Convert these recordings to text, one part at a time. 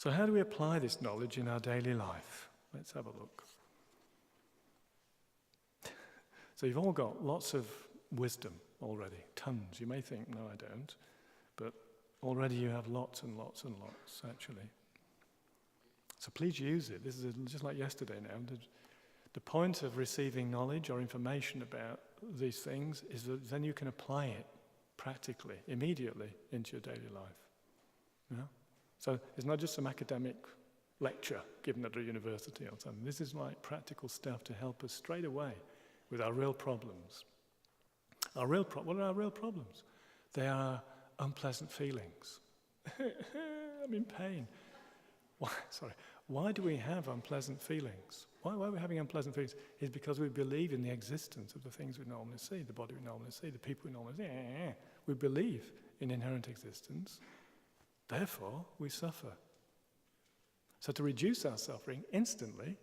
So how do we apply this knowledge in our daily life? Let's have a look. So you've all got lots of wisdom already, tons. You may think, no, I don't. But already you have lots and lots and lots, actually. So please use it. This is just like yesterday now. The point of receiving knowledge or information about these things is that then you can apply it practically, immediately into your daily life. You know? So it's not just some academic lecture given at a university or something. This is like practical stuff to help us straight away with our real problems. What are our real problems? They are unpleasant feelings. I'm in pain. Why do we have unpleasant feelings? Why are we having unpleasant feelings? It's because we believe in the existence of the things we normally see, the body we normally see, the people we normally see. We believe in inherent existence. Therefore, we suffer. So to reduce our suffering instantly,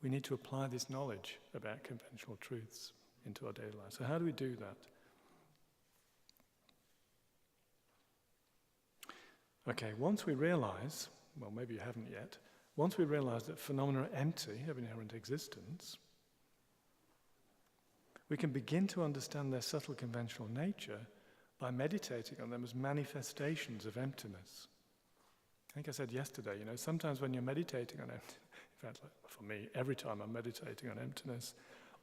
we need to apply this knowledge about conventional truths into our daily life. So how do we do that? Okay, once we realize, well, maybe you haven't yet, once we realize that phenomena are empty, have inherent existence, we can begin to understand their subtle conventional nature by meditating on them as manifestations of emptiness. I think I said yesterday, sometimes when you're meditating on emptiness, in fact, for me, every time I'm meditating on emptiness,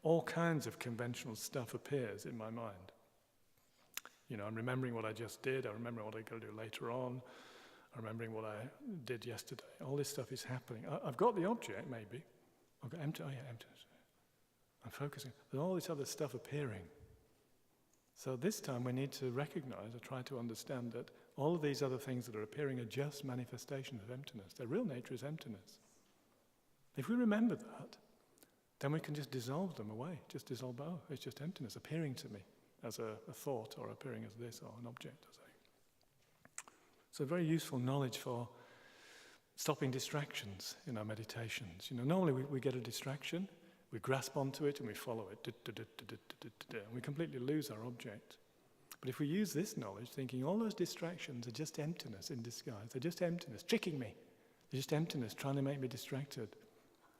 all kinds of conventional stuff appears in my mind. I'm remembering what I just did, I remember what I'm going to do later on, I'm remembering what I did yesterday. All this stuff is happening. I've got the object, maybe. I've got emptiness. I'm focusing. There's all this other stuff appearing. So this time we need to recognize or try to understand that all of these other things that are appearing are just manifestations of emptiness. Their real nature is emptiness. If we remember that, then we can just dissolve them away. Just dissolve, it's just emptiness appearing to me as a thought or appearing as this or an object or something. So very useful knowledge for stopping distractions in our meditations. Normally we get a distraction, we grasp onto it and we follow it, and we completely lose our object. But if we use this knowledge, thinking all those distractions are just emptiness in disguise, they're just emptiness, tricking me, they're just emptiness, trying to make me distracted,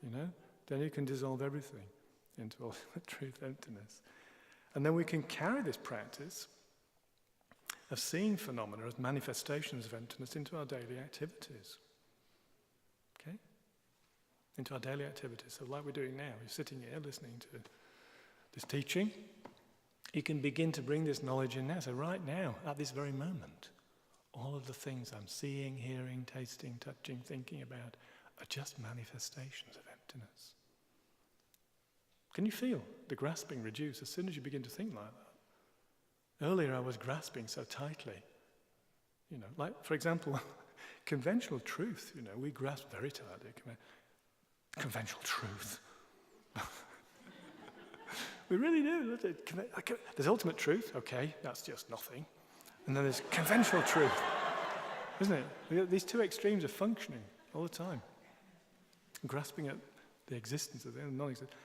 then you can dissolve everything into ultimate truth, emptiness. And then we can carry this practice of seeing phenomena as manifestations of emptiness into our daily activities. Okay? Into our daily activities. So like we're doing now, you're sitting here listening to this teaching, you can begin to bring this knowledge in now. So right now, at this very moment, all of the things I'm seeing, hearing, tasting, touching, thinking about are just manifestations of emptiness. Can you feel the grasping reduce as soon as you begin to think like that? Earlier I was grasping so tightly. Like, for example, conventional truth, we grasp very tightly. Conventional truth. We really do. There's ultimate truth, okay, that's just nothing. And then there's conventional truth, isn't it? These two extremes are functioning all the time. Grasping at the existence of the non-existence.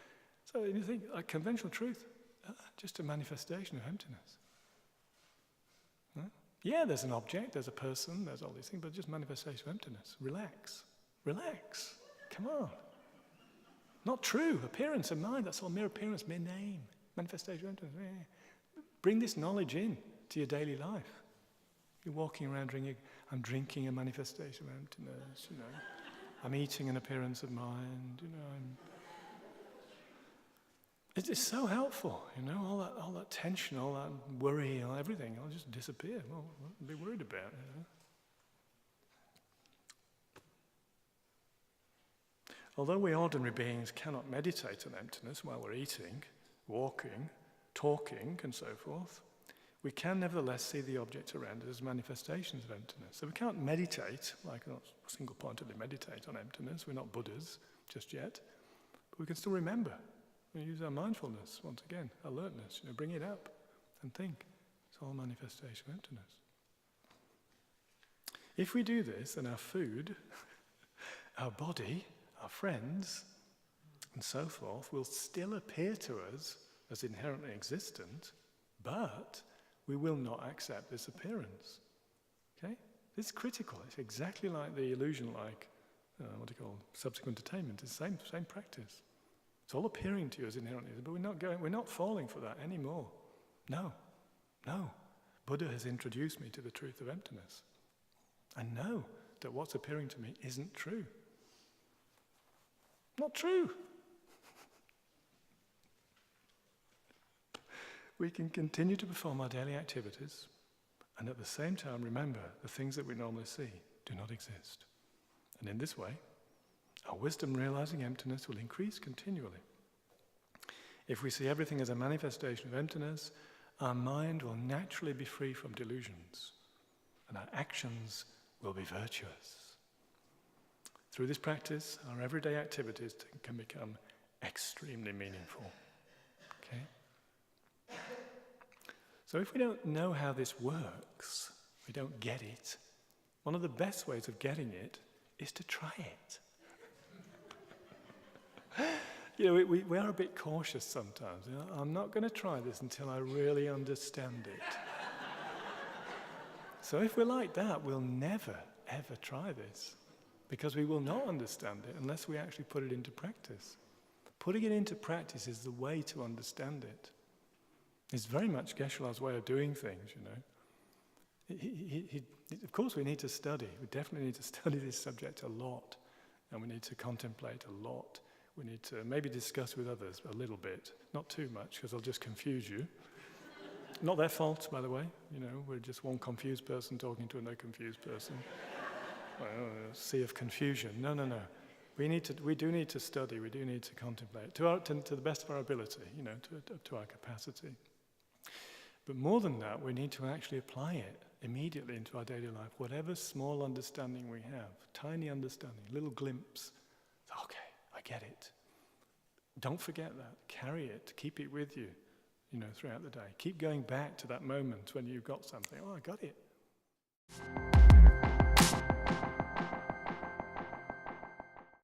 So you think, like conventional truth, just a manifestation of emptiness. Huh? Yeah, there's an object, there's a person, there's all these things, but just manifestation of emptiness. Relax. Come on. Not true. Appearance of mind, that's all mere appearance, mere name. Manifestation of emptiness. Bring this knowledge in to your daily life. You're walking around drinking, I'm drinking a manifestation of emptiness, I'm eating an appearance of mind, It's so helpful, all that tension, all that worry, everything, it'll just disappear. Well, what to be worried about, Although we ordinary beings cannot meditate on emptiness while we're eating, walking, talking, and so forth, we can nevertheless see the objects around us as manifestations of emptiness. So we can't meditate, not single-pointedly meditate on emptiness, we're not Buddhas just yet, but we can still remember. We use our mindfulness, once again, alertness, bring it up and think. It's all manifestation of emptiness. If we do this, then our food, our body, our friends, and so forth will still appear to us as inherently existent, but we will not accept this appearance. Okay? This is critical. It's exactly like the illusion, like, subsequent attainment. It's the same practice. It's all appearing to you as inherently, but we're not falling for that anymore. No. Buddha has introduced me to the truth of emptiness. I know that what's appearing to me isn't true. Not true. We can continue to perform our daily activities, and at the same time remember the things that we normally see do not exist. And in this way, our wisdom realizing emptiness will increase continually. If we see everything as a manifestation of emptiness, our mind will naturally be free from delusions, and our actions will be virtuous. Through this practice, our everyday activities can become extremely meaningful. Okay? So if we don't know how this works, we don't get it, one of the best ways of getting it is to try it. We are a bit cautious sometimes. I'm not going to try this until I really understand it. So if we're like that, we'll never, ever try this, because we will not understand it unless we actually put it into practice. Putting it into practice is the way to understand it. It's very much Geshe-la's way of doing things, Of course, we need to study. We definitely need to study this subject a lot, and we need to contemplate a lot. We need to maybe discuss with others a little bit, not too much, because I'll just confuse you. Not their fault, by the way. We're just one confused person talking to another confused person. A sea of confusion. No. We do need to study. We do need to contemplate to the best of our ability, to our capacity. But more than that, we need to actually apply it immediately into our daily life. Whatever small understanding we have, tiny understanding, little glimpse. Okay, I get it. Don't forget that. Carry it. Keep it with you, throughout the day. Keep going back to that moment when you got something. Oh, I got it.